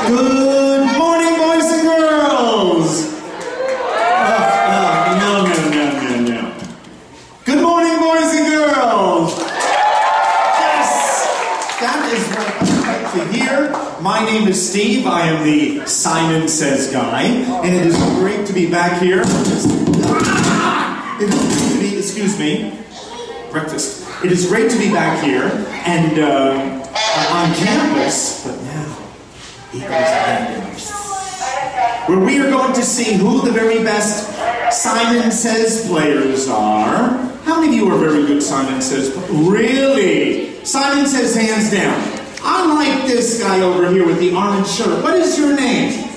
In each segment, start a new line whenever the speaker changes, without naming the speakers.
Good morning, boys and girls! No. Good morning, boys and girls! Yes! That is what I like to hear. My name is Steve. I am the Simon Says guy. And it is great to be back here. It is great to be, excuse me, breakfast. It is great to be back here and on campus, but now where we are going to see who the very best Simon Says players are. How many of you are very good Simon Says? Really? Simon Says hands down. I like this guy over here with the orange shirt. What is your name?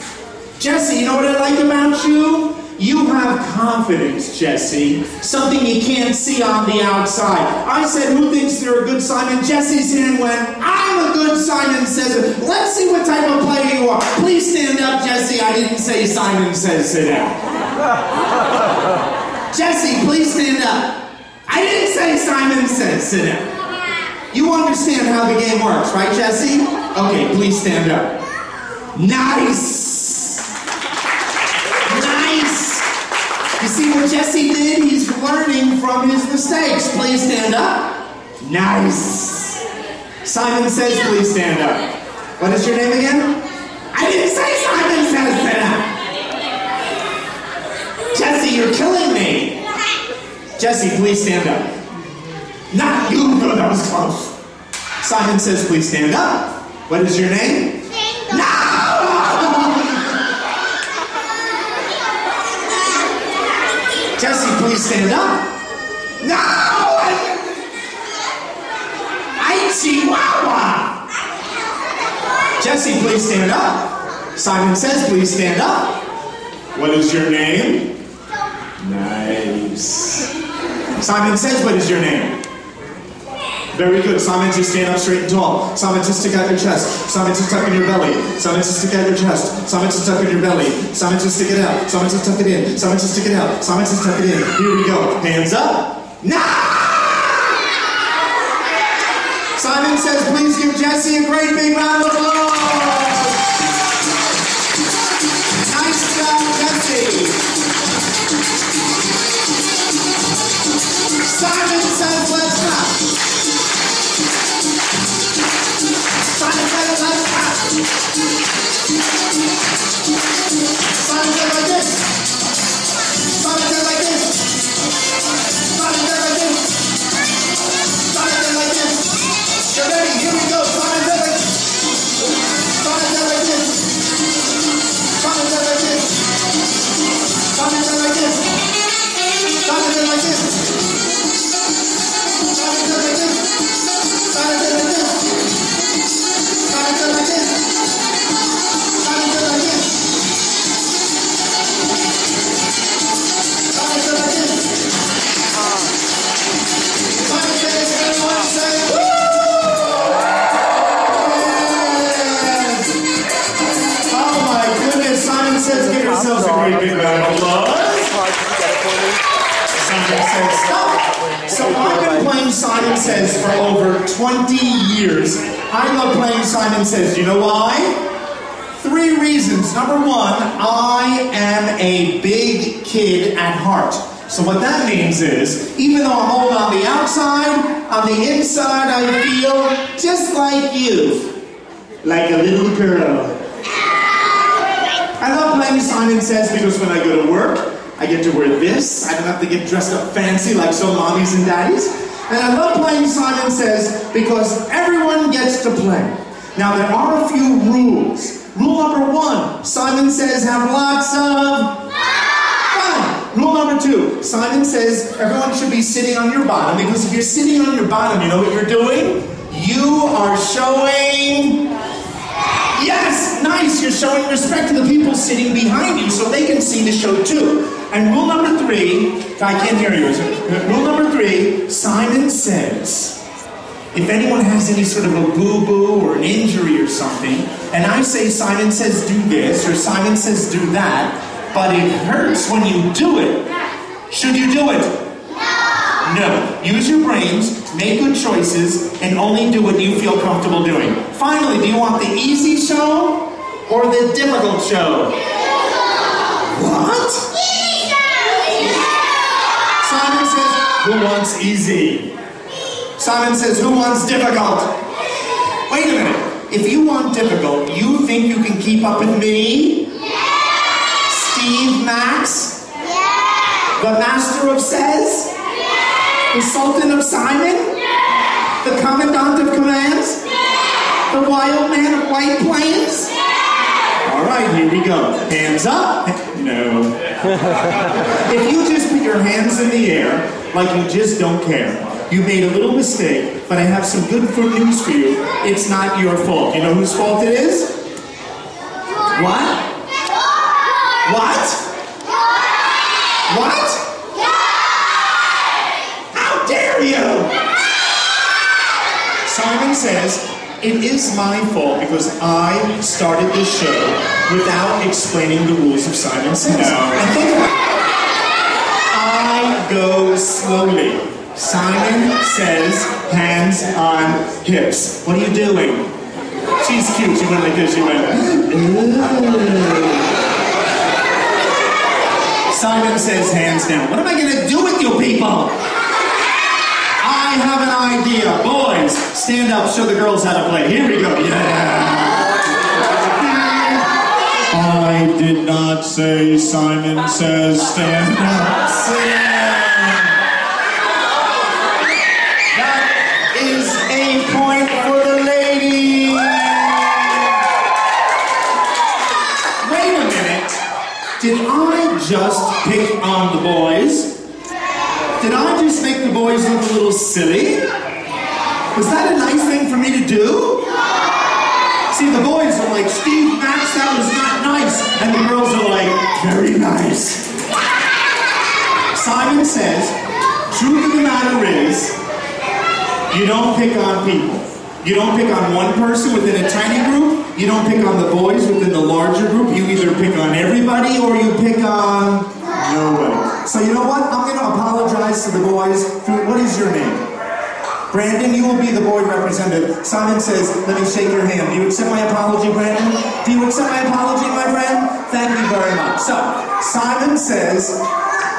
Jesse, you know what I like about you? You have confidence, Jesse. Something you can't see on the outside. I said, who thinks they're a good Simon? Jesse's hand went, I'm a good Simon Says. Let's see what type of player you are. Please stand up, Jesse. I didn't say Simon Says sit down. Jesse, please stand up. I didn't say Simon Says sit down. You understand how the game works, right, Jesse? Okay, please stand up. Nice. You see what Jesse did? He's learning from his mistakes. Please stand up. Nice. Simon Says, please stand up. What is your name again? I didn't say Simon Says stand up. Jesse, you're killing me. Jesse, please stand up. Not you. No, that was close. Simon Says, please stand up. What is your name? No! Jesse, please stand up. No! Chihuahua! Jesse, please stand up. Simon Says, please stand up. What is your name? Nice. Simon Says, what is your name? Very good. Simon, just stand up straight and tall. Simon, just stick out your chest. Simon, just tuck in your belly. Simon, just stick out your chest. Simon, just tuck in your belly. Simon, just stick it out. Simon, just tuck it in. Simon, just stick it out. Simon, just tuck it in. Here we go. Hands up. Now! Simon Says, please give Jesse a great big round of applause. Nice job, Jesse. Simon Says, let's clap. Simon Says, let's clap. Simon Says like this. Simon Says like this. Simon Says like this. Simon Says like this. You're ready, here we go. Simon Says like this. Simon Says like this. Simon Says like this. Simon Says like this. Simon Says like this. Simon Says like this. Simon Says like this. Simon Says like this. Simon Says like this. Simon Says like this. Simon Says, everyone say, woo! Oh my goodness, Simon Says, give yourselves a great big round of applause. Simon Says, stop. So I've been playing Simon Says for over 20 years. I love playing Simon Says. You know why? 3 reasons. Number 1, I am a big kid at heart. So what that means is, even though I'm old on the outside, on the inside I feel just like you. Like a little girl. I love playing Simon Says because when I go to work, I get to wear this. I don't have to get dressed up fancy like some mommies and daddies. And I love playing Simon Says because everyone gets to play. Now there are a few rules. Rule number 1, Simon Says have lots of fun. Rule number 2, Simon Says everyone should be sitting on your bottom, because if you're sitting on your bottom, you know what you're doing? You are showing... Yes, nice, you're showing respect to the people sitting behind you so they can see the show too. And rule number 3, I can't hear you. Rule number 3, Simon Says, if anyone has any sort of a boo-boo or an injury or something, and I say Simon Says do this, or Simon Says do that, but it hurts when you do it, should you do it? No. Use your brains, make good choices, and only do what you feel comfortable doing. Finally, do you want the easy show or the difficult show? What? Simon says, who wants easy? Simon says, who wants difficult? Wait a minute. If you want difficult, you think you can keep up with me? Steve Max? The master of says? The sultan of Simon? The commandant of commands? The wild man of White Plains? All right, here we go. Hands up. No. If you just put your hands in the air like you just don't care, you made a little mistake, but I have some good news for you. It's not your fault. You know whose fault it is? What? What? What? How dare you? Simon says, it is my fault because I started this show without explaining the rules of Simon Says. No. And think about it. I go slowly. Simon says, hands on hips. What are you doing? She's cute. She went like this. She went, ooh. Simon says, hands down. What am I going to do with you people? I have an idea. Boys, stand up, show the girls how to play. Here we go. Yeah. I did not say Simon Says stand up. That is a point for the ladies. Wait a minute. Did I just pick on the boys? Did I just make the boys look a little silly? Was that a nice thing for me to do? See, the boys are like, Steve Max, that was not nice. And the girls are like, very nice. Simon says, truth of the matter is, you don't pick on people. You don't pick on one person within a tiny group. You don't pick on the boys within the larger group. You either pick on everybody or you pick on nobody. So you know what? I'm going to apologize to the boys. What is your name? Brandon, you will be the boy representative. Simon says, let me shake your hand. Do you accept my apology, Brandon? Do you accept my apology, my friend? Thank you very much. So, Simon says,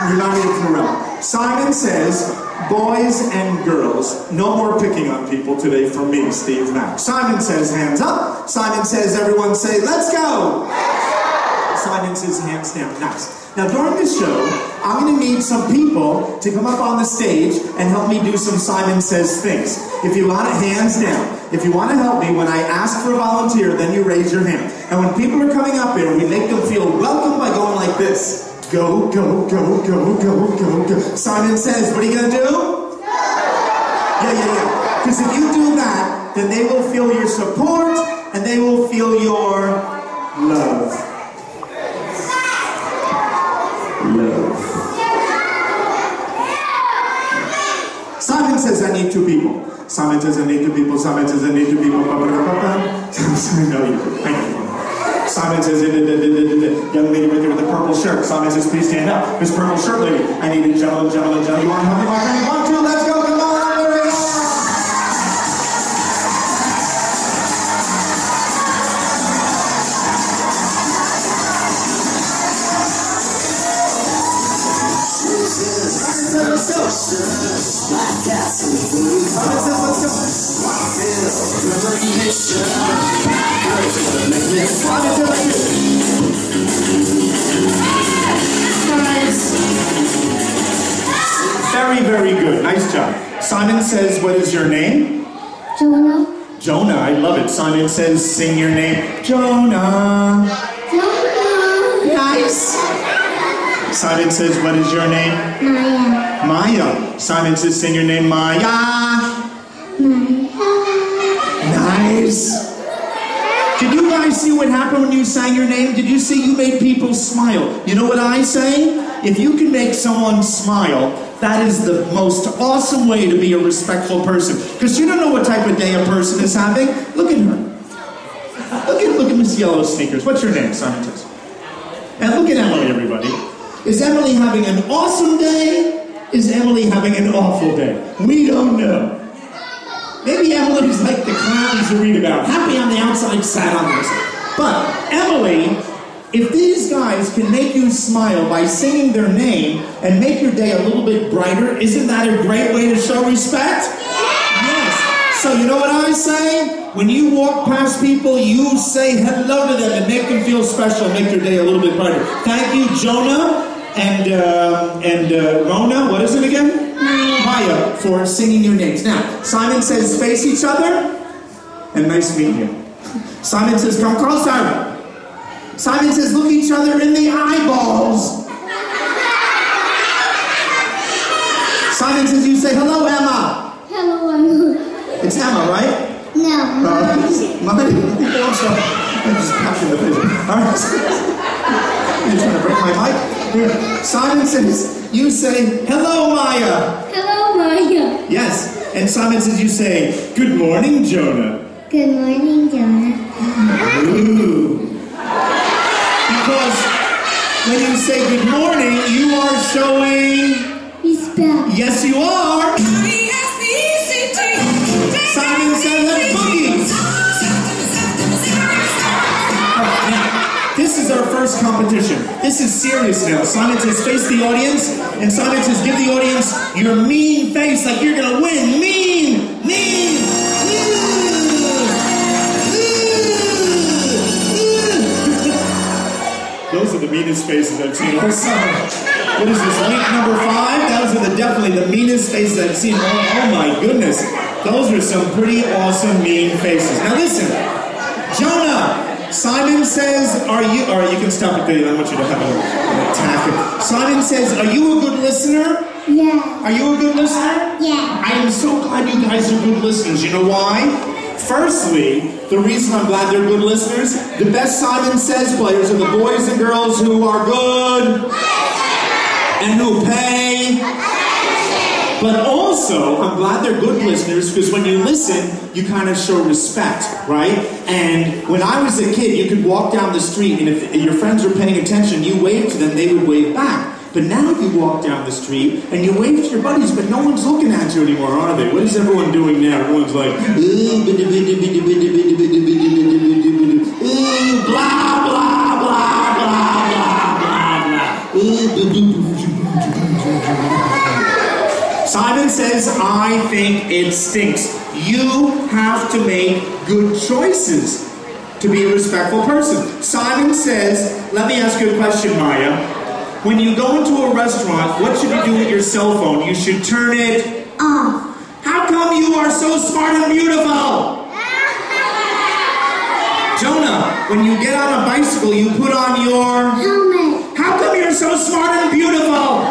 you're not here to around. Simon says, boys and girls, no more picking on people today for me, Steve Max. Simon says, hands up. Simon says, everyone say, let's go. Simon says, hands down. Nice. Now, during this show, I'm going to need some people to come up on the stage and help me do some Simon Says things. If you want it, hands down. If you want to help me, when I ask for a volunteer, then you raise your hand. And when people are coming up here, we make them feel welcome by going like this. Go, go, go, go, go, go, go. Simon Says, what are you going to do? Yeah. Because if you do that, then they will feel your support and they will feel your love. Simon says, I need two people. Simon says, I need two people. Simon says, I need two people. I know you. Simon says, young lady right there with the purple shirt. Simon says, please stand up. This purple shirt lady. I need a gentleman. You want to help me, my friend? 1, 2, let's go. Come on. Very, very good. Nice job. Simon says, what is your name?
Jonah.
Jonah, I love it. Simon says, sing your name. Jonah.
Jonah.
Nice. Simon says, what is your name?
Maya.
Maya. Simon says, sing your name. Maya.
Maya.
Nice. Did you guys see what happened when you sang your name? Did you see you made people smile? You know what I say? If you can make someone smile, that is the most awesome way to be a respectful person. Because you don't know what type of day a person is having. Look at her. Look at Miss Yellow Sneakers. What's your name, Simon says? And look at Emily, everybody. Is Emily having an awesome day? Is Emily having an awful day? We don't know. Maybe Emily's like the clowns you read about. Happy on the outside, sad on the inside. But If these guys can make you smile by singing their name and make your day a little bit brighter, isn't that a great way to show respect? Yes. So you know what I say? When you walk past people, you say hello to them and make them feel special, make their day a little bit brighter. Thank you, Jonah and Rona, what is it again? Maya, for singing your names. Now, Simon says face each other, and nice meeting you. Simon says come closer. Simon says look each other in the eyeballs. Simon says you say hello, Emma.
Hello, Emma.
It's Emma, right?
No.
I'm just patting the face. All right. You're trying to break my mic? Here. Simon says you say hello, Maya.
Hello, Maya.
Yes. And Simon says you say good morning, Jonah.
Good morning, Jonah.
Ooh. Because when you say good morning, you are showing
respect.
Yes, you are. Simon said let's boogie. Now, this is our first competition. This is serious now. Simon says face the audience, and Simon says give the audience your mean face like you're gonna win. Mean, mean. Those are the meanest faces I've seen all summer. What is this, week number 5? Those are definitely the meanest faces I've seen. Oh my goodness. Those are some pretty awesome mean faces. Now listen, Jonah, Simon says, or you can stop it there, I want you to have an attack. Simon says, are you a good listener?
Yeah.
Are you a good listener?
Yeah.
I am so glad you guys are good listeners. You know why? Firstly, the reason I'm glad they're good listeners, the best Simon Says players are the boys and girls who are good and who pay. But also, I'm glad they're good listeners because when you listen, you kind of show respect, right? And when I was a kid, you could walk down the street and if your friends were paying attention, you waved to them, they would wave back. But now you walk down the street and you wave to your buddies, but no one's looking at you anymore, are they? What is everyone doing now? Everyone's like, ooh, blah, blah, blah, blah, blah, blah, blah. Simon says, I think it stinks. You have to make good choices to be a respectful person. Simon says, let me ask you a question, Maya. When you go into a restaurant, what should you do with your cell phone? You should turn it
off.
How come you are so smart and beautiful? Jonah, when you get on a bicycle, you put on your
helmet.
How come you're so smart and beautiful?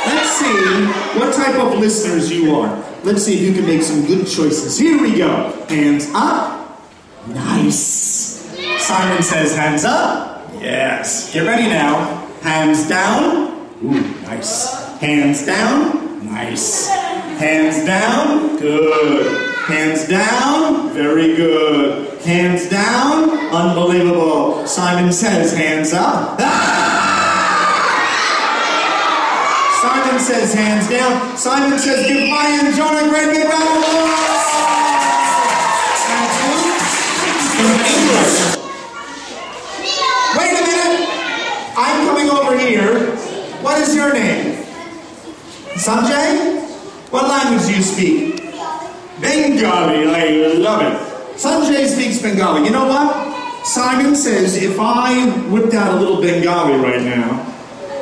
Let's see what type of listeners you are. Let's see if you can make some good choices. Here we go. Hands up. Nice. Simon says hands up. Yes. Get ready now. Hands down. Ooh, nice. Hands down. Nice. Hands down. Good. Hands down. Very good. Hands down. Unbelievable. Simon says hands up. Simon says hands down. Simon says give Maya and Jonah a great big round of applause. English. Wait a minute. I'm coming over here. What is your name? Sanjay? What language do you speak? Bengali. I love it. Sanjay speaks Bengali. You know what? Simon says if I whipped out a little Bengali right now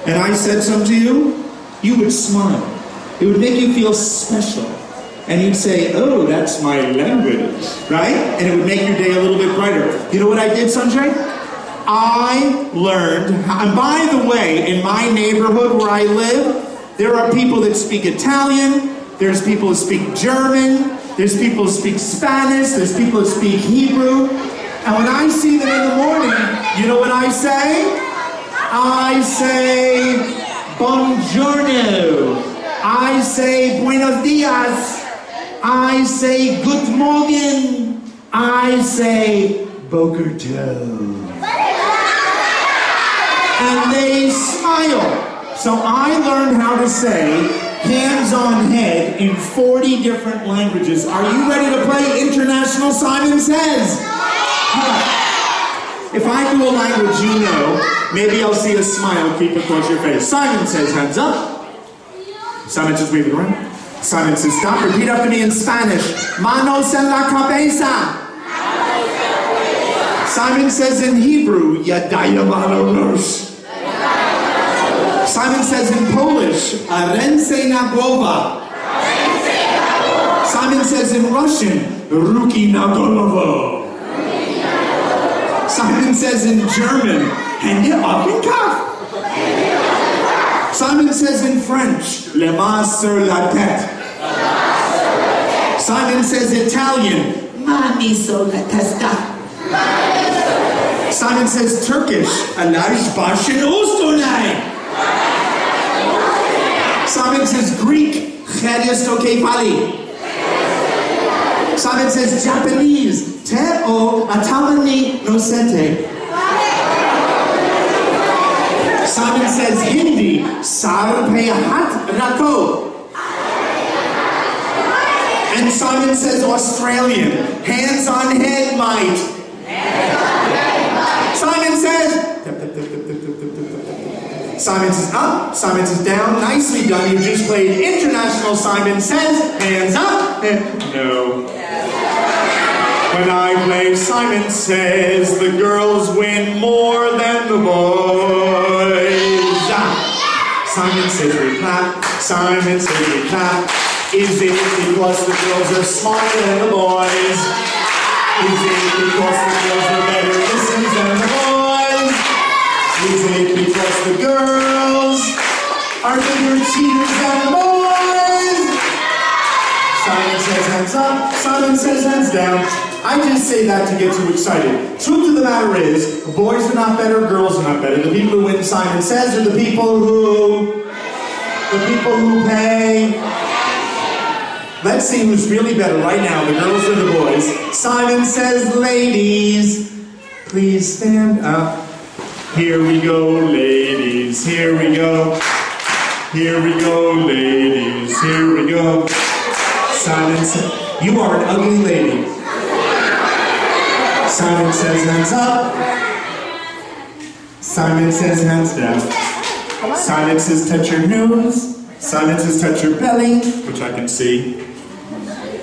and I said something to you, you would smile. It would make you feel special. And you'd say, oh, that's my language, right? And it would make your day a little bit brighter. You know what I did, Sanjay? I learned, and by the way, in my neighborhood where I live, there are people that speak Italian, there's people who speak German, there's people who speak Spanish, there's people who speak Hebrew. And when I see them in the morning, you know what I say? I say, buongiorno. I say, buenos dias. I say, good morning. I say, boker tov. And they smile. So I learned how to say hands on head in 40 different languages. Are you ready to play International Simon Says? If I do a language you know, maybe I'll see a smile creep across your face. Simon says, hands up. Simon says, wave it around. Simon says, stop. Repeat after me in Spanish. Manos en la cabeza. Simon says in Hebrew, Yadaya Manonos. Simon says in Polish, Ręce na głowa. Simon says in Russian, Ruki na golovo. Simon says in German, Hände auf den Kopf. Simon says in French, Les mains sur la tête. Simon says Italian, Mani sur la testa. Simon says Turkish, Alash bashin ustunai. Simon says Greek, Chedias tokefali. Simon says Japanese, Te o atamani no sete. Simon says Hindi, Sarpehat Rako. And Simon says Australian, hands on head might. Simon says up, Simon says down, nicely done. You just played international. Simon says hands up. No. When I play Simon Says, the girls win more than the boys. Simon Says we clap, Simon Says we clap. Is it because the girls are smarter than the boys? Is it because the girls are better listeners than the boys? Is it because the girls are bigger cheaters than the boys? Simon says hands up, Simon says hands down. I just say that to get too excited. Truth of the matter is, boys are not better, girls are not better. The people who win Simon Says are the people who pay. Let's see who's really better right now, the girls or the boys. Simon Says, ladies, please stand up. Here we go, ladies, here we go. Here we go, ladies, here we go. Simon Says, you are an ugly lady. Simon Says hands up. Simon says hands down. Simon says touch your nose. Simon says touch your belly, which I can see.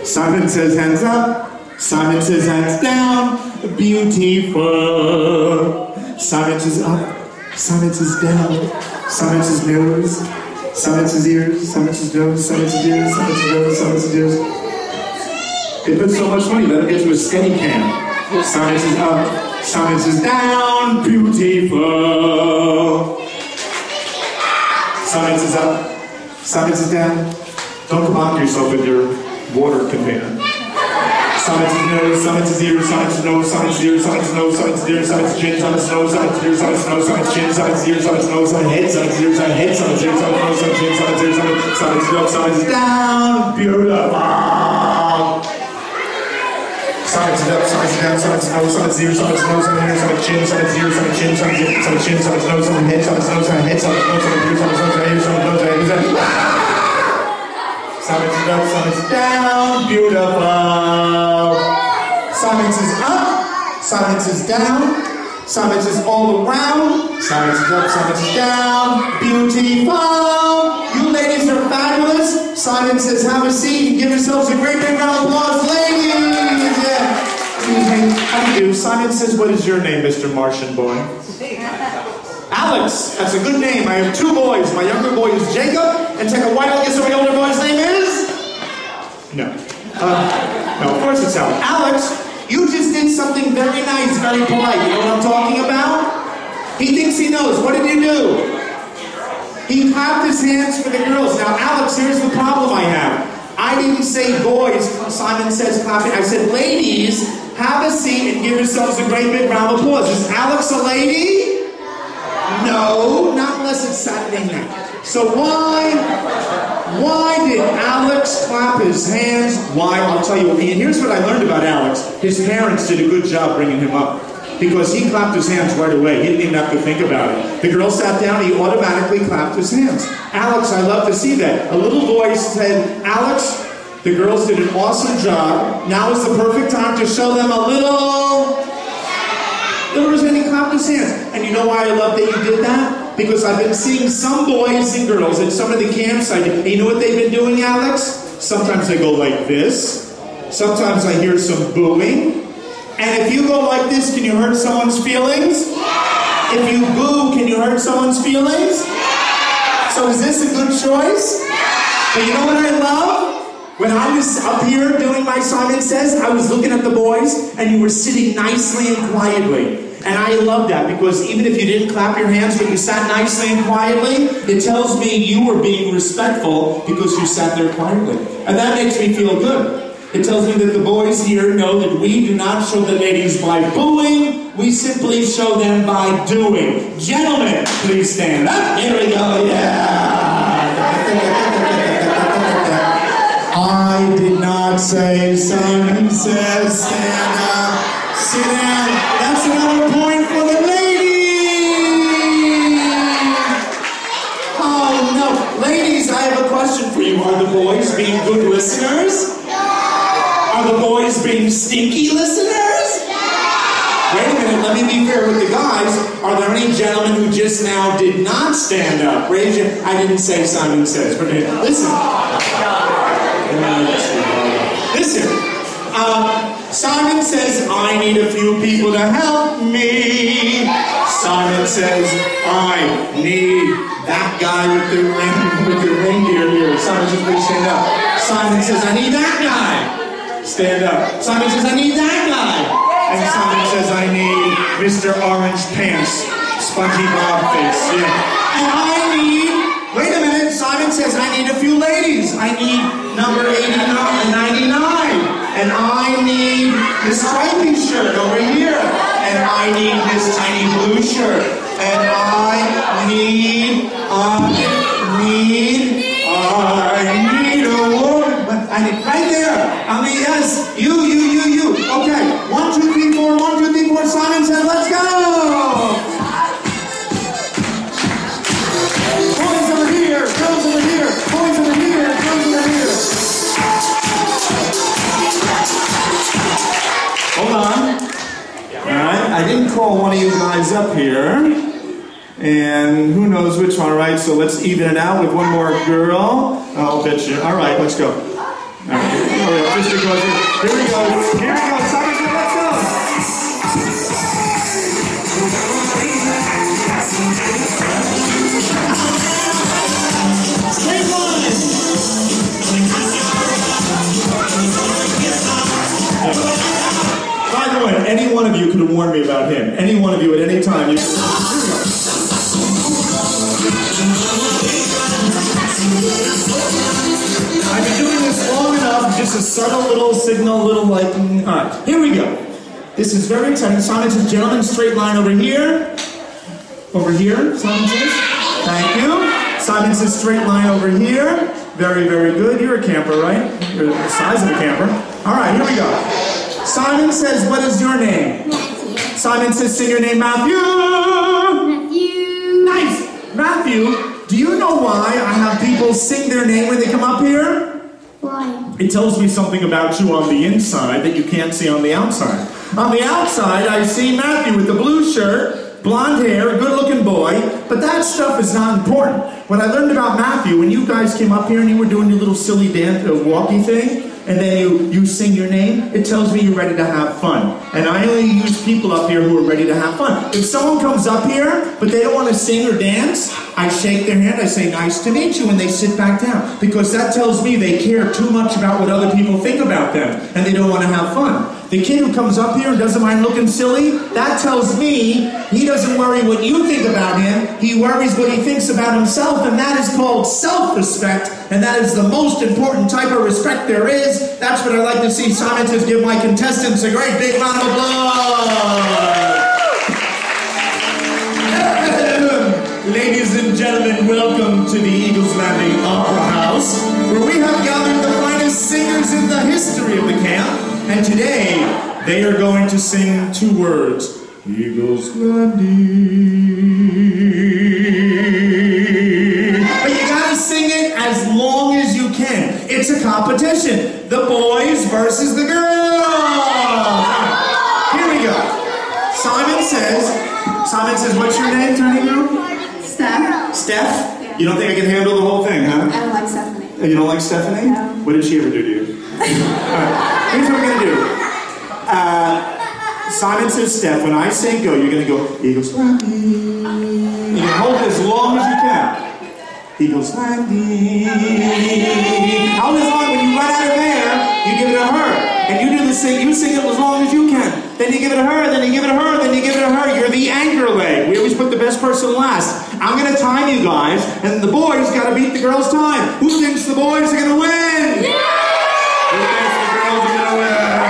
Simon says hands up. Simon says hands down. Beautiful. Simon says up. Simon says down. Simon says nose. Simon says ears. Simon says nose. Simon says ears. Simon says nose. Simon says ears. They put so much money, let them get to a steady cam. Simon says up, Simon says down, beautiful. Simon says up, Simon says down. Don't combine yourself with your water container. Simon says nose, Simon says ears, Simon says nose, Simon says ears, Simon says nose, Simon says ears, Simon says chin, Simon says nose, Simon says ears, Simon says nose, Simon says chin, Simon says ears, Simon says nose, Simon head, Simon says ears, Simon head, Simon says ears, Simon nose, Simon chin, Simon says ears, Simon says up, Simon says down, beautiful. Simon says up, Simon says down, Simon says nose, Simon says ears, Simon says nose, Simon ears, Simon chin, Simon says ears, Simon chin, Simon chin, Simon nose, Simon head, Simon nose, Simon head, Simon nose, Simon ears, Simon nose, Simon ears, Simon nose, Simon head. Simon says up, Simon says down, beautiful. Simon says up, Simon says down, Simon says all around, Simon says up, Simon says down, beautiful. You ladies are fabulous. Simon says have a seat and give yourselves a great big round of applause, ladies. Yeah. How do you do? Simon says, what is your name, Mr. Martian boy? Alex. That's a good name. I have two boys. My younger boy is Jacob, and take a while to guess what my older boy's name is? No. No, of course it's Alex. Alex, you just did something very nice, very polite. You know what I'm talking about? He thinks he knows. What did you do? He clapped his hands for the girls. Now, Alex, here's the problem I have. I didn't say boys. Simon says clapping. I said ladies, have a seat and give yourselves a great big round of applause. Is Alex a lady? No, not unless it's Saturday night. So why did Alex clap his hands? Why? I'll tell you. And here's what I learned about Alex. His parents did a good job bringing him up. Because he clapped his hands right away. He didn't even have to think about it. The girl sat down, he automatically clapped his hands. Alex, I love to see that. A little voice said, Alex, the girls did an awesome job. Now is the perfect time to show them a little... There was any his hands. And you know why I love that you did that? Because I've been seeing some boys and girls at some of the camps. And you know what they've been doing, Alex? Sometimes they go like this. Sometimes I hear some booing. And if you go like this, can you hurt someone's feelings? If you boo, can you hurt someone's feelings? So is this a good choice? But you know what I love? When I was up here doing my Simon Says, I was looking at the boys, and you were sitting nicely and quietly. And I love that, because even if you didn't clap your hands, but you sat nicely and quietly, it tells me you were being respectful because you sat there quietly. And that makes me feel good. It tells me that the boys here know that we do not show the ladies by booing, we simply show them by doing. Gentlemen, please stand up. Here we go, yeah. I did not say Simon Says stand up, sit down. That's another point for the ladies. Oh no. Ladies, I have a question for you. Are the boys being good listeners? Are the boys being stinky listeners? Wait a minute, let me be fair with the guys. Are there any gentlemen who just now did not stand up? Raise your... I didn't say Simon Says, but listen. Listen. Simon says, I need a few people to help me. Simon says, I need that guy with the reindeer here. Simon says, please stand up. Simon says, I need that guy. Stand up. Simon says, I need that guy. And Simon says, I need Mr. Orange Pants, Spongy Bob Face. Yeah. And I need, wait a minute, Simon says, I need a few ladies. I need number 89 and 99. And I need this stripy shirt over here. And I need this tiny blue shirt. And I need a woman. I need, right there. I mean, yes, you. Okay, 1, 2, 3, 4, 1, 2, 3, 4. Simon said, let's go. Boys over here, girls over here, boys over here, girls over here. Hold on. All right, I didn't call one of you guys up here. And who knows which one, right? So let's even it out with one more girl. I'll bet you. All right, let's go. All right, sister goes here. Here we go. Here we go. Simon, let's go. Straight line. By the way, any one of you could have warned me about him. Any one of you at any time. You could have... I've been doing this long enough, just a subtle little signal, little like, alright, here we go. This is very exciting. Simon says, gentlemen, straight line over here. Over here, Simon says. Thank you. Simon says, straight line over here. Very, very good. You're a camper, right? You're the size of a camper. Alright, here we go. Simon says, what is your name?
Matthew.
Simon says, say your name, Matthew.
Matthew.
Nice. Matthew. Do you know why I have people sing their name when they come up here?
Why?
It tells me something about you on the inside that you can't see on the outside. On the outside, I see Matthew with the blue shirt, blonde hair, good-looking boy, but that stuff is not important. What I learned about Matthew, when you guys came up here and you were doing your little silly dance, walkie thing, and then you sing your name, it tells me you're ready to have fun. And I only use people up here who are ready to have fun. If someone comes up here, but they don't want to sing or dance, I shake their hand, I say, nice to meet you, and they sit back down. Because that tells me they care too much about what other people think about them, and they don't want to have fun. The kid who comes up here and doesn't mind looking silly, that tells me he doesn't worry what you think about him, he worries what he thinks about himself, and that is called self-respect, and that is the most important type of respect there is. That's what I like to see. Simon says, give my contestants a great big round of applause. Ladies and gentlemen, welcome to the Eagles Landing Opera House, where we have gathered the finest singers in the history of the camp. And today, they are going to sing 2 words. Eagles Landing. But you gotta sing it as long as you can. It's a competition. The boys versus the girls. Here we go. Simon says, Simon says, what's your name, tiny girl?
Steph.
Steph?
Yeah.
You don't think I can handle the whole thing, huh?
I don't like Stephanie.
You don't like Stephanie?
No.
What did she ever do to you? Alright, here's what we're gonna do. Simon says Steph. When I say go, you're gonna go, Eagles landing. You can hold it as long as you can. Eagles landing. Hold it as long. When you run out of air, you give it to her. And you do the sing, you sing it as long as you can. Then you give it to her, then you give it to her, then you give it to her. You're the anchor leg. We always put the best person last. I'm gonna time you guys, and the boys gotta beat the girls' time. Who thinks the boys are gonna win? Yeah! Who thinks the girls are gonna win?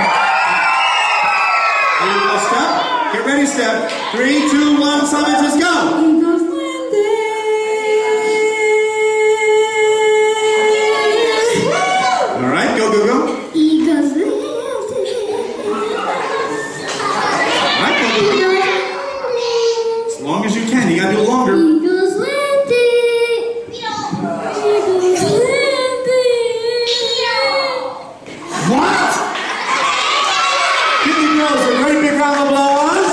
Here you go, Steph. Get ready, Steph. 3, 2, 1, Simon says go.
Eagles landing.
All right, go, go, go.
Eagles landing.
All right, go, go, go. As long as you can. You gotta do it longer.
Eagles landing. Eagles landing.
What? Give the girls a great big round of applause.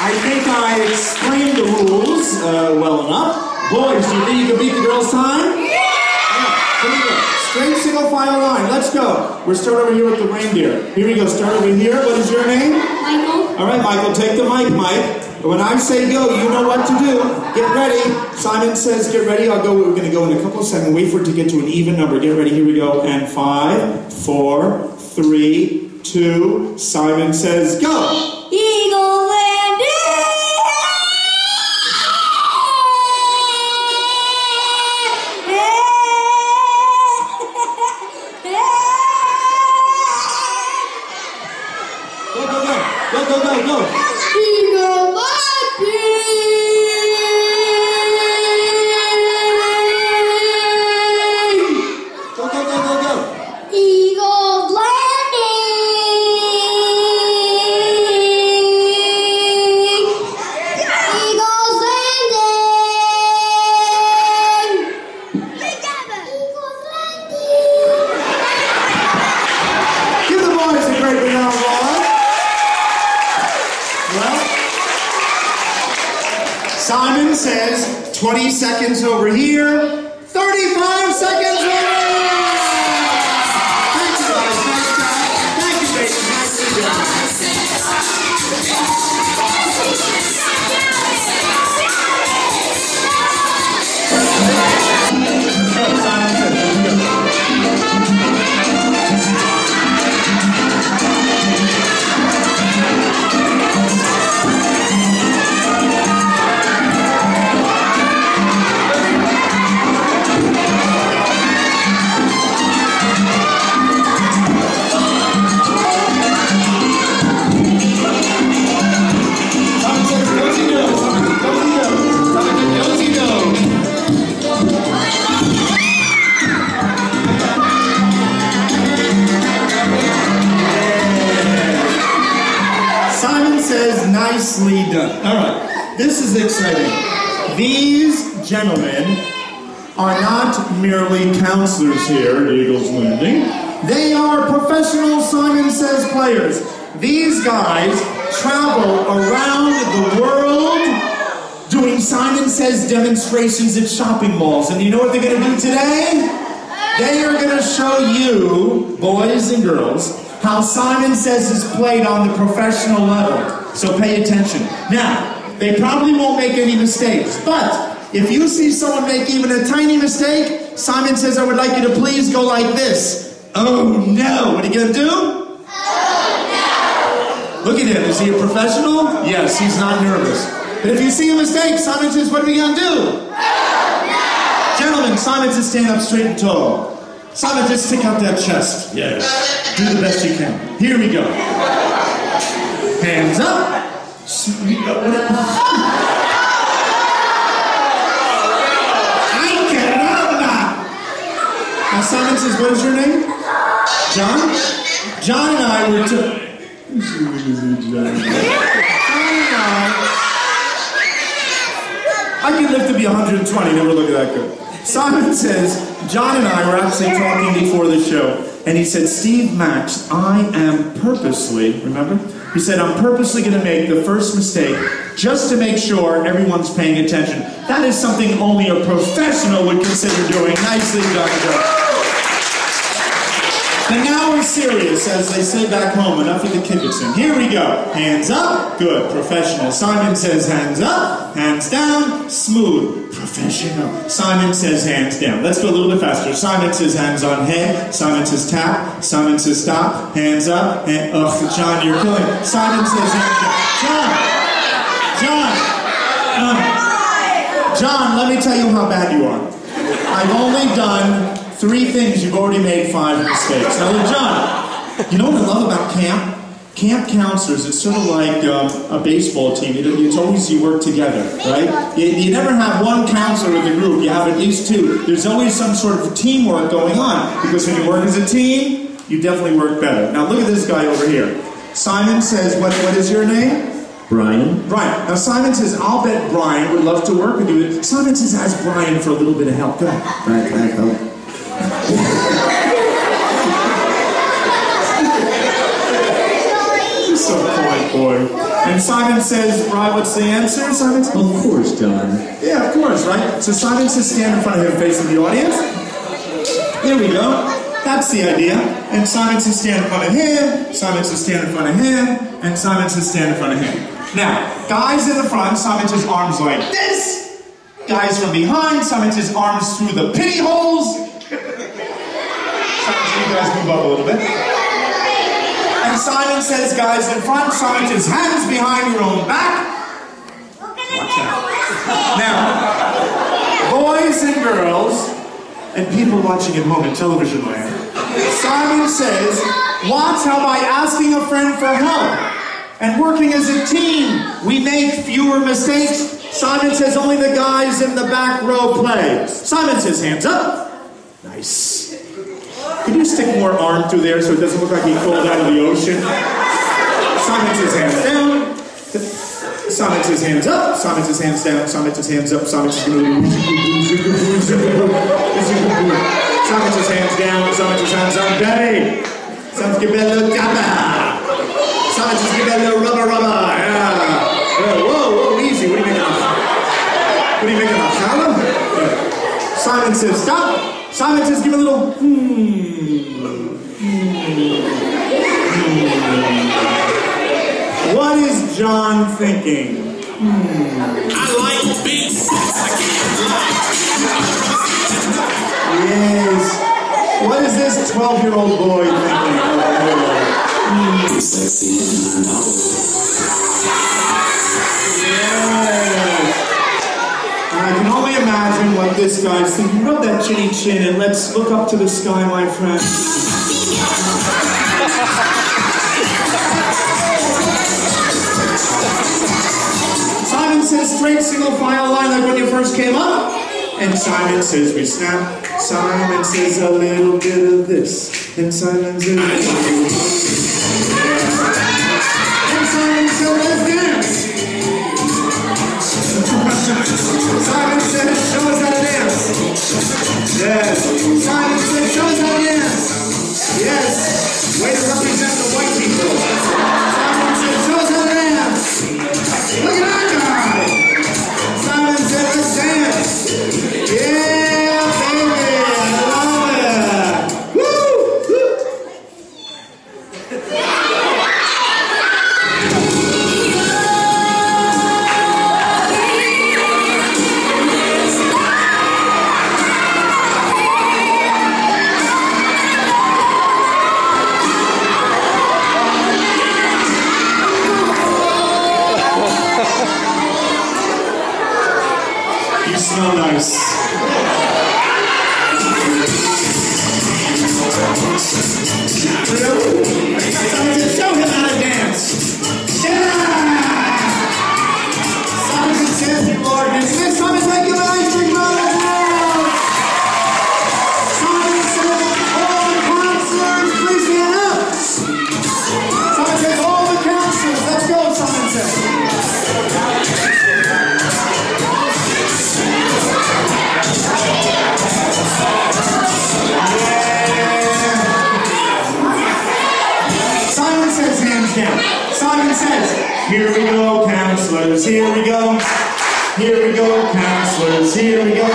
I think I explained the rules well enough. Boys, do you think you can beat the girls' time? Yeah! Here we go. Straight single file line. Let's go. We'll start over here with the reindeer. Here we go. Start over here. What is your name?
Michael.
All right, Michael, take the mic, Mike. When I say go, you know what to do. Get ready. Simon says get ready. I'll go. We're going to go in a couple of seconds. Wait for it to get to an even number. Get ready. Here we go. And 5, 4, 3, 2. Simon says go.
Eagle landing.
Go, go, go. Go, go, go, go.
Eagle landing.
Go, go, go, go, go.
Eagle landing. Eagles landing. Eagles landing.
Give the boys a great round of applause. Well, Simon says 20 seconds over here, 35 seconds over here. Thank you guys. Nice job. Thank you, baby. Nicely done. Simon says, here we go. Simon says, nicely done. All right, this is exciting. These gentlemen are not merely counselors here at Eagles Landing. They are professional Simon Says players. These guys travel around the world doing Simon Says demonstrations at shopping malls. And you know what they're going to do today? They are going to show you, boys and girls, how Simon Says is played on the professional level. So pay attention. Now, they probably won't make any mistakes, but if you see someone make even a tiny mistake, Simon Says, I would like you to please go like this. Oh no! What are you going to do? Oh no! Look at him. Is he a professional? Yes, he's not nervous. But if you see a mistake, Simon Says, what are we going to do? Oh no! Gentlemen, Simon Says, stand up straight and tall. Simon Says, stick out that chest. Yes. Do the best you can. Here we go. Hands up. I cannot. Now Simon Says, what is your name? John? John and I were John and I can live to be 120, never look that good. Simon Says, John and I were actually talking before the show, and he said, Steve Max, I am purposely, remember? He said, I'm purposely going to make the first mistake just to make sure everyone's paying attention. That is something only a professional would consider doing. Nicely done, Joe. And now we're serious, as they say back home. Enough of the kibbutzim. Here we go. Hands up. Good. Professional. Simon says hands up. Hands down. Smooth. Professional. Simon says hands down. Let's go a little bit faster. Simon says hands on head. Simon says tap. Simon says stop. Hands up. And ugh, John, you're killing it. Simon says hands down. John, let me tell you how bad you are. I've only done 3 things. You've already made 5 mistakes. Now, look, John, you know what I love about camp? Camp counselors, it's sort of like a baseball team. It's always you work together, right? You never have one counselor with a group. You have at least 2. There's always some sort of teamwork going on, because when you work as a team, you definitely work better. Now, look at this guy over here. Simon says, what is your name?
Brian.
Brian. Now, Simon says, I'll bet Brian would love to work with you. Simon says, ask Brian for a little bit of help. Go ahead.
Brian, can I help?
You're so polite, boy. And Simon says, Brian, what's the answer? Simon says,
Of course, John.
yeah, of course, right? So Simon says, stand in front of him, facing the audience. Here we go. That's the idea. And Simon says, stand in front of him. Simon says, stand in front of him. And Simon says, stand in front of him. Now, guys in the front, Simon says, arms like this. Guys from behind, Simon says, arms through the pity holes. You guys move up a little bit. And Simon says, guys in front. Simon says, hands behind your own back. Watch out. Now, boys and girls, and people watching at home in television land, Simon says, watch how by asking a friend for help and working as a team, we make fewer mistakes. Simon says, only the guys in the back row play. Simon says, hands up. Nice. Can you stick more arm through there so it doesn't look like he crawled out of the ocean? Simon says hands down. Simon says hands up. Simon says hands down. Simon says hands up. Simon says Simon says hands down. Simon says hands up. Daddy. Simon says give me a little dabba. Simon says give me a little rubber. Yeah. Whoa, easy. What are you making of? What are you making of? Challah? Simon says stop. Simon says, give a little, What is John thinking?
I like beats.
Yes. What is this 12-year-old boy thinking? Yes. I can only imagine what this guy's thinking. Rub that chinny chin and let's look up to the sky, my friend. Simon says straight single file line like when you first came up. And Simon says we snap. Simon says a little bit of this. And Simon says and Simon says let's dance. Simon says, show us how to dance. Yes. Simon says, show us how to dance. Yes. Way to represent the white people. Simon says, show us how to dance. Look at that guy. Simon said, let's dance. Yeah, baby. I love it. Woo! You smell nice. Simon said, show him how to dance. Yeah! Simon says, people are dancing. Simon said, give an icebreaker on the dance. Simon said, all the counselors, please stand up. Simon says, all the counselors, let's go, Simon said. Simon says hands Simon says, here we go, counselors, here we go. Here we go, counselors, here we go.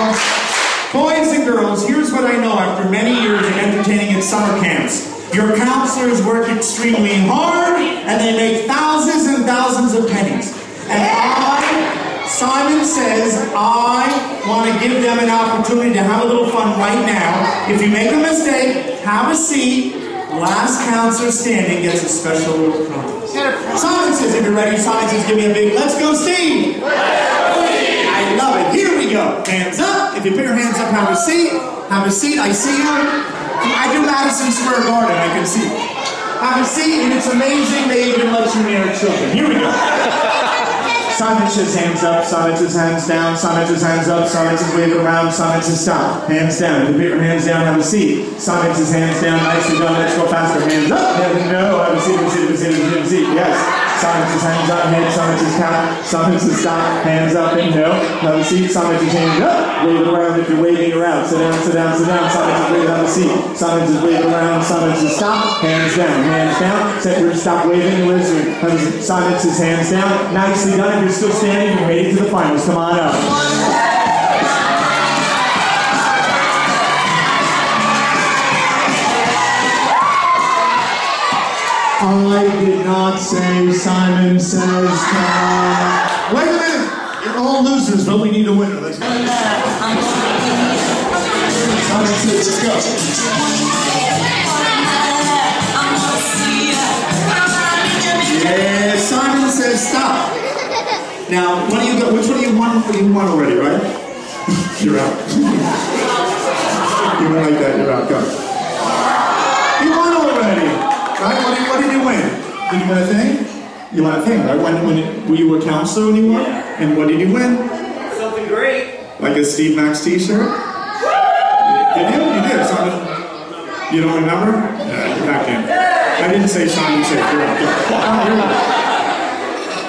Boys and girls, here's what I know after many years of entertaining at summer camps. Your counselors work extremely hard, and they make thousands and thousands of pennies. And Simon says, I want to give them an opportunity to have a little fun right now. If you make a mistake, have a seat. Last counselor standing gets a special little prize. Simon says, if you're ready, Simon says, give me a big, let's go, Steve. I love it. Here we go. Hands up. If you put your hands up, have a seat. Have a seat. I see you. I do Madison Square Garden. I can see. Have a seat, and it's amazing they even let you near children. Here we go. Simon says hands up, Simon says hands down, Simon says hands up, Simon says wave it around, Simon says stop, hands down. If you put your hands down, have a seat. Simon says hands down, nicely done, let's go faster, hands up, no, have a seat, have a seat, yes. Simon says hands up, hands, Simon says count, Simon says stop, hands up, and no, have a seat, Simon says hands up, wave it around if you're waving around, sit down, sit down, sit down, Simon says wave, have a seat, Simon says wave around, Simon says stop, hands down, set your stop waving, Simon says hands down, nicely done. You're still standing, you're made it to the finals. Come on up. I did not say Simon says come. Wait a minute. You're all losers, but we need a winner. Let's go. Simon says, let's go. Yeah, Simon says stop. Now, what do you got? Which one do you want? You won already, right? You're out. You went like that. You're out. Go. You won already, right? What did you win? Did you win a thing? You won a thing, right? Were you a counselor when you won?
Yeah.
And what did you win?
Something great.
Like a Steve Max T-shirt? Did you? You did. Simon. You don't remember? Yeah, you're back in. I didn't say Simon said. You're out. Go. You're out.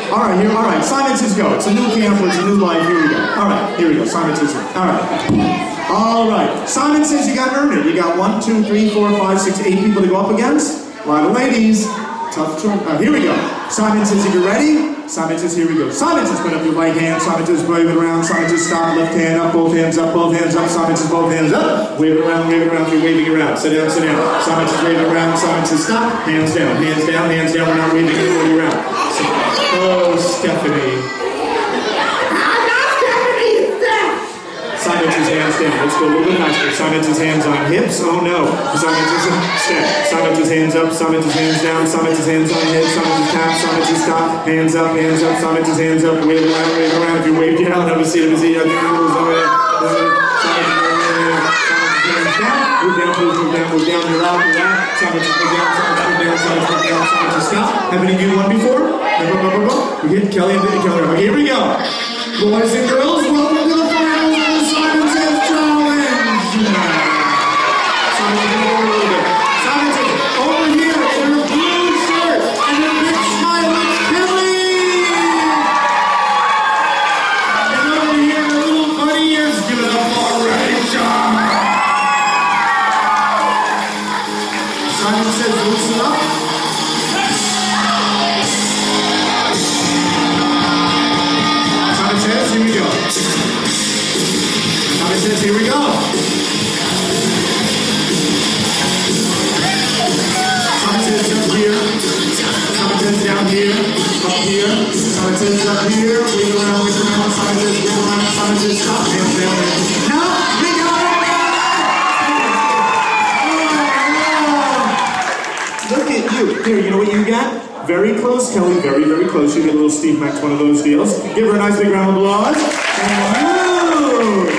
All right, Simon says go. It's a new camp, it's a new life, here we go. All right, here we go, Simon says go. All right, Simon says you got to earn it. You got 1, 2, 3, 4, 5, 6, 8 people to go up against. A lot of ladies. Tough choice. Here we go. Simon says if you're ready. Simon says here we go. Simon says put up your right hand. Simon says wave it around. Simon says stop, left hand up, both hands up, both hands up. Simon says both hands up. Wave it around, you're waving around. Sit down, sit down. Simon says wave it around. Simon says stop. Hands down, hands down, hands down. We're not waving anybody around. Oh, Stephanie. Simon says hands down. Let's go a little bit faster. Simon says hands on hips. Oh no. Simon says step. Simon says hands up. Simon says hands down. Simon says hands on hips. Simon says tap. Simon says stop. Hands up, hands up. Simon says hands up. Wave around, wave around. If you wave down, have a seat, have a seat. Move down, you're out, you're out. Simon says move down, Simon says move down, Simon says move down, Simon says stop. Have any of you won before? We get Kelly and Kelly. Okay, here we go. Boys and girls, welcome to the finals of the Simon Says Challenge. Simon says over a little bit. Simon says over here in her blue shirt and her big smile, it's Kelly. And over here, her little buddy is good up already, John. Simon says loosen up. Simon says, here we go. Simon says, here we go. Simon says, up here. Simon says, down here. Up here. Simon says, up here. Wiggle around, wiggle around. Simon says, wiggle around. Simon says, stop. Hands down. No, we got it. Look at you. Here, you know what you got? Very close, Kelly. Very, very close. You get a little Steve Max, one of those deals. Give her a nice big round of applause. And you!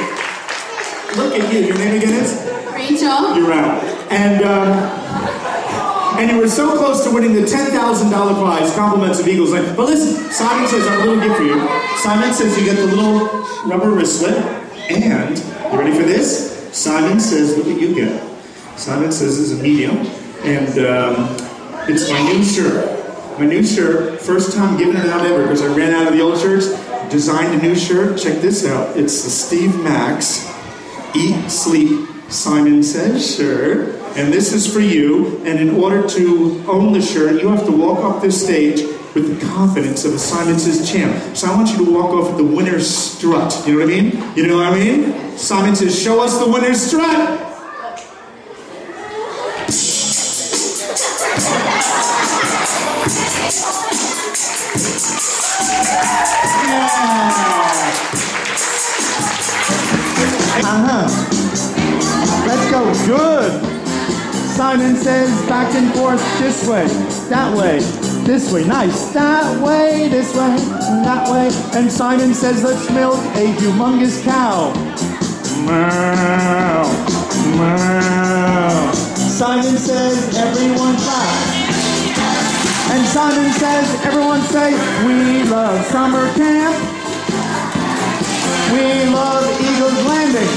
Look at you. Your name again is?
Rachel.
You're out. And you were so close to winning the $10,000 prize, compliments of Eagles. But listen, Simon says, I have a little gift for you. Simon says you get the little rubber wristlet. And, you ready for this? Simon says, look what you get. Simon says this is a medium. And it's my new shirt. My new shirt, first time giving it out ever because I ran out of the old shirts. Designed a new shirt. Check this out. It's the Steve Max Eat, Sleep, Simon Says shirt. And this is for you. And in order to own the shirt, you have to walk up this stage with the confidence of a Simon Says champ. So I want you to walk off with the winner's strut. You know what I mean? You know what I mean? Simon Says, show us the winner's strut.
Let's go. Good. Simon Says back and forth this way, that way, this way. Nice. That way, this way, that way. And Simon Says, let's milk a humongous cow. Meow. Meow. Simon Says, everyone clap. And Simon Says, everyone say, we love summer camp. We love Eagles Landing.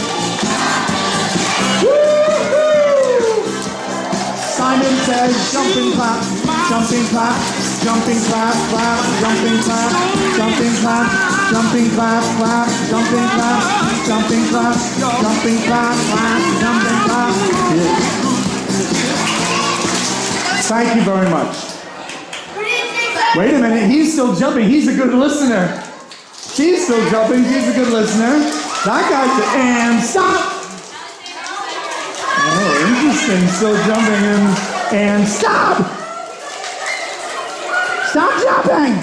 Simon Says, jumping clap, jumping clap, jumping clap, clap, jumping clap, jumping clap, jumping clap, clap, jumping clap, jumping clap, jumping clap, clap, jumping clap. Thank you very much. Wait a minute, he's still jumping. He's a good listener. She's still jumping. She's a good listener. That guy's and stop. Oh, interesting. Still jumping and stop. Stop jumping.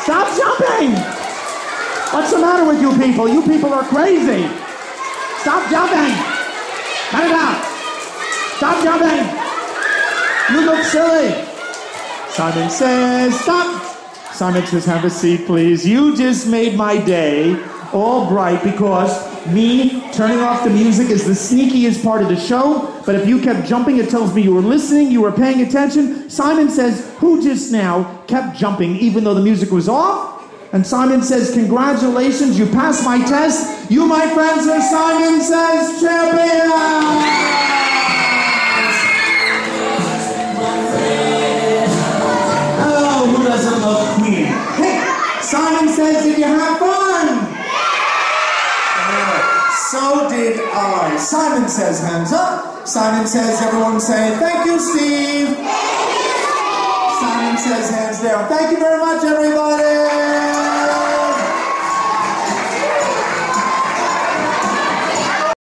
Stop jumping. What's the matter with you people? You people are crazy. Stop jumping. Cut it out. Stop jumping. You look silly. Simon Says, stop. Simon Says, have a seat, please. You just made my day all bright because me turning off the music is the sneakiest part of the show. But if you kept jumping, it tells me you were listening, you were paying attention. Simon Says, who just now kept jumping even though the music was off? And Simon Says, congratulations, you passed my test. You, my friends, are Simon Says champions! Who doesn't love Queen? Hey, Simon Says, did you have fun? So did I. Simon Says, hands up. Simon Says, everyone say, thank you, Steve. Simon Says, hands down. Thank you very much, everybody.